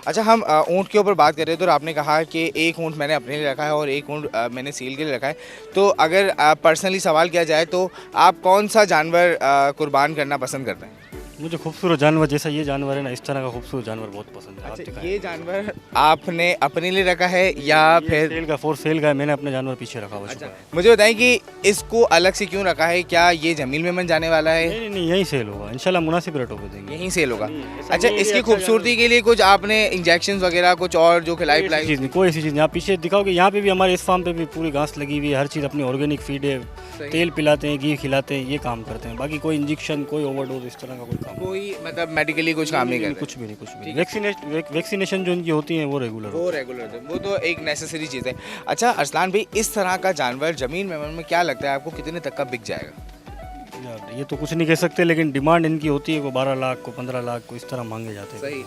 अच्छा, हम ऊँट के ऊपर बात कर रहे थे, तो आपने कहा कि एक ऊँट मैंने अपने लिए रखा है और एक ऊँट मैंने सेल के लिए रखा है। तो अगर पर्सनली सवाल किया जाए तो आप कौन सा जानवर कुर्बान करना पसंद करते हैं? मुझे खूबसूरत जानवर जैसा ये जानवर है ना, इस तरह का खूबसूरत जानवर बहुत पसंद है। आप अच्छा, दिखाएं। ये जानवर आपने अपने लिए रखा है या ये फिर? सेल का फॉर सेल का है, मैंने अपने जानवर पीछे रखा हुआ अच्छा, छुपा है। मुझे बताएं कि इसको अलग से क्यों रखा है? क्या ये ज़मीन में बन जाने वाला है? नहीं नहीं नहीं, यहीं सेल होगा इंशाल्लाह, मुनासिब रेटों पे देंगे। यहीं सेल होगा। ऐसा अच्छा, नहीं है कि इसकी अच्छा खूबसूरती के लिए कुछ आपने इंजेक्शन वगैरह कुछ और जो खिलाई कोई ऐसी पिलाई? चीज़ नहीं, कोई ऐसी चीज़ नहीं। आप पीछे दिखाओगे, यहाँ पे भी हमारे इस फार्म पे भी पूरी घास लगी हुई है, हर चीज़ अपनी ऑर्गेनिक फीड है, सही। तेल पिलाते हैं, घी खिलाते हैं, ये काम करते हैं। बाकी कोई इंजेक्शन, कोई ओवरडोज इस तरह का कोई काम कोई मतलब मेडिकली कुछ काम नहीं करते? कुछ भी नहीं, कुछ भी नहीं। वैक्सीनेशन जो इनकी होती है वो रेगुलर वो रेगुलर है, वो तो एक नेसेसरी चीज़ है। अच्छा अरसलान भाई, इस तरह का जानवर ज़मीन में क्या लगता है आपको कितने तक का बिक जाएगा? यार ये तो कुछ नहीं कह सकते, लेकिन डिमांड इनकी होती है, को 12 लाख को 15 लाख को इस तरह मांगे जाते हैं। सही।